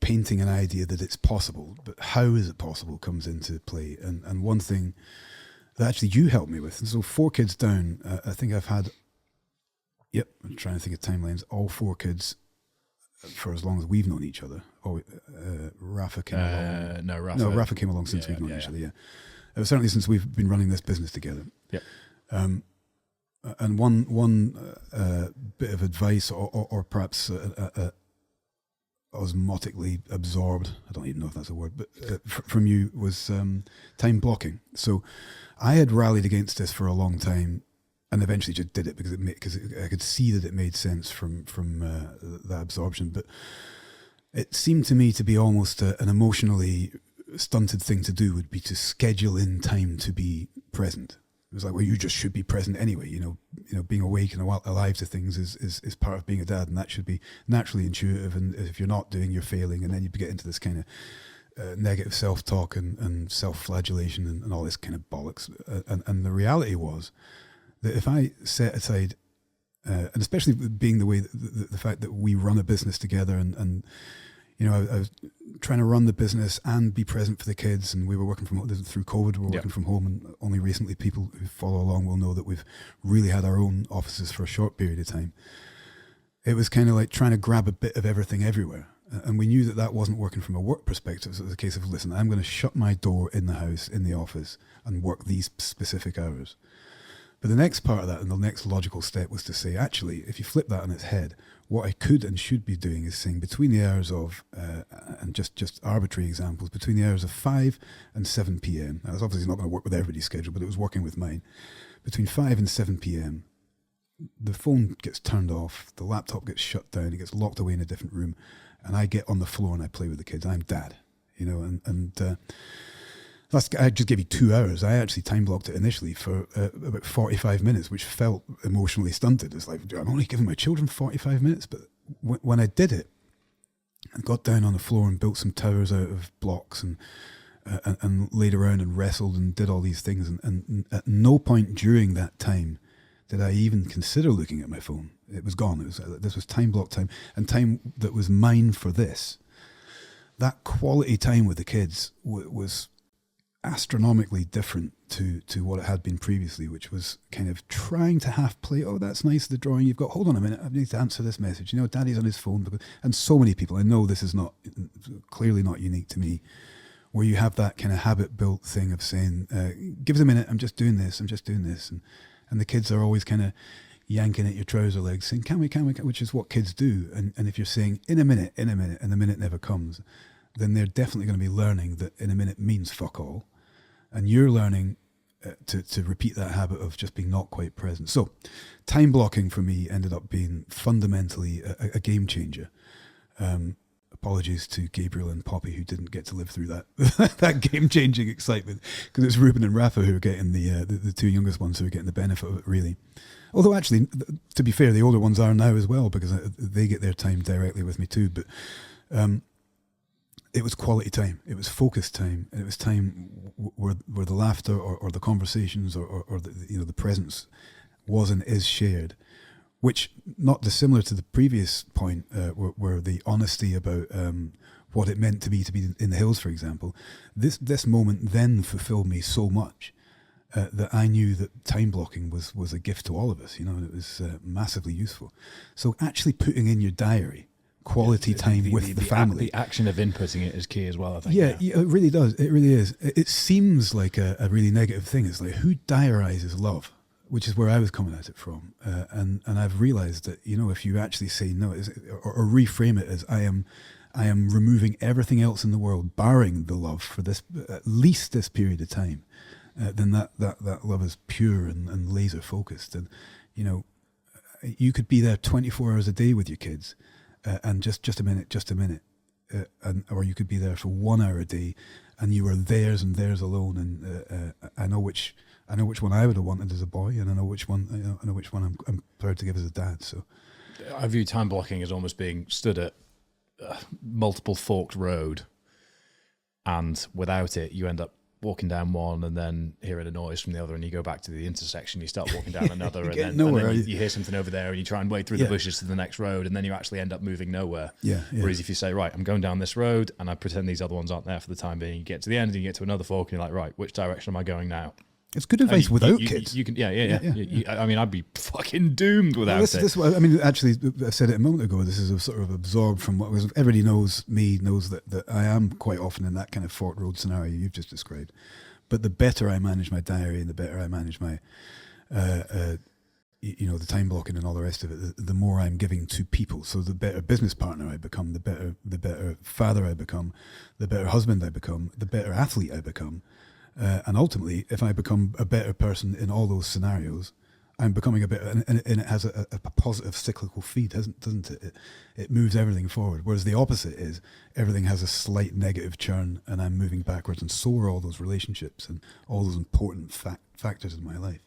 painting an idea that it's possible, but how is it possible comes into play. And one thing that actually you helped me with, and so 4 kids down, I think I've had, I'm trying to think of timelines, all 4 kids for as long as we've known each other. Rafa came along. Rafa came along since we've known each other, certainly since we've been running this business together. Yep. And one bit of advice, or perhaps osmotically absorbed, I don't even know if that's a word, but from you was time blocking. So I had rallied against this for a long time, and eventually just did it because I could see that it made sense from that absorption. But it seemed to me to be almost an emotionally stunted thing to do, would be to schedule in time to be present. It was like, well, you just should be present anyway. You know, being awake and alive to things is part of being a dad, and that should be naturally intuitive. And if you're not doing, you're failing, and then you get into this kind of negative self-talk and self-flagellation and all this kind of bollocks. And the reality was that if I set aside, and especially being the way the fact that we run a business together, and you know, I was trying to run the business and be present for the kids, and we were working from home through COVID. We were working from home, and only recently people who follow along will know that we've really had our own offices for a short period of time. It was kind of like trying to grab a bit of everything everywhere, and we knew that that wasn't working from a work perspective. So it was a case of, listen, I'm going to shut my door in the house, in the office, and work these specific hours. But the next part of that, and the next logical step, was to say, actually, if you flip that on its head, what I could and should be doing is saying between the hours of, and just arbitrary examples, between the hours of 5 and 7 p.m. Now, that's obviously not going to work with everybody's schedule, but it was working with mine. Between 5 and 7 p.m., the phone gets turned off, the laptop gets shut down, it gets locked away in a different room, and I get on the floor and I play with the kids. I'm dad, you know, and I just gave you 2 hours. I actually time blocked it initially for about 45 minutes, which felt emotionally stunted. It's like, I'm only giving my children 45 minutes. But when I did it, and got down on the floor and built some towers out of blocks and laid around and wrestled and did all these things, and at no point during that time did I even consider looking at my phone. It was gone. This was time block time, and time that was mine for this. That quality time with the kids was astronomically different to what it had been previously, which was kind of trying to half play, oh, that's nice, the drawing you've got, hold on a minute, I need to answer this message, you know, daddy's on his phone. And so many people, I know this is clearly not unique to me, where you have that kind of habit built thing of saying, give us a minute, I'm just doing this, and the kids are always kind of yanking at your trouser legs saying, can we, which is what kids do. And if you're saying in a minute, and the minute never comes, then they're definitely going to be learning that in a minute means fuck all. And you're learning to repeat that habit of just being not quite present. So time blocking for me ended up being fundamentally a game changer. Apologies to Gabriel and Poppy, who didn't get to live through that that game-changing excitement, because it's Ruben and Rafa who are getting the 2 youngest ones who are getting the benefit of it, really. Although actually, to be fair, the older ones are now as well, because they get their time directly with me too. But it was quality time. It was focused time. And it was time where the laughter or the conversations or the presence was and is shared, which, not dissimilar to the previous point, where the honesty about what it meant to be in the hills, for example. This moment then fulfilled me so much that I knew that time blocking was a gift to all of us, you know, and it was massively useful. So actually putting in your diary quality time with the family. The action of inputting it is key as well, I think. Yeah, it really does. It really is. It seems like a really negative thing. It's like, who diarizes love? Which is where I was coming at it from. And I've realized that, you know, if you actually say no, or reframe it as I am removing everything else in the world, barring the love for this, at least this period of time, then that love is pure and laser focused. And, you know, you could be there 24 hours a day with your kids, and just a minute, or you could be there for 1 hour a day, and you are theirs and theirs alone. And I know which one I would have wanted as a boy, and I know which one I'm proud to give as a dad. So I view time blocking as almost being stood at multiple forked road, and without it, you end up walking down one and then hearing a noise from the other, and you go back to the intersection, you start walking down another, and get then, nowhere, and then are you hear something over there, and you try and wade through the bushes to the next road, and then you actually end up moving nowhere. Yeah. Whereas if you say, right, I'm going down this road, and I pretend these other ones aren't there for the time being, you get to the end, and you get to another fork, and you're like, right, which direction am I going now? It's good advice without kids. You can, I mean, I'd be fucking doomed without it. I mean, actually, I said it a moment ago. This is a sort of absorbed from what was. Everybody knows me, knows that I am quite often in that kind of Fort Road scenario you've just described. But the better I manage my diary and the better I manage my, the time blocking and all the rest of it, the more I'm giving to people. So the better business partner I become, the better father I become, the better husband I become, the better athlete I become. And ultimately, if I become a better person in all those scenarios, I'm becoming a better, and it has a positive cyclical feed, doesn't it? It moves everything forward. Whereas the opposite is everything has a slight negative churn, and I'm moving backwards. And so are all those relationships and all those important factors in my life.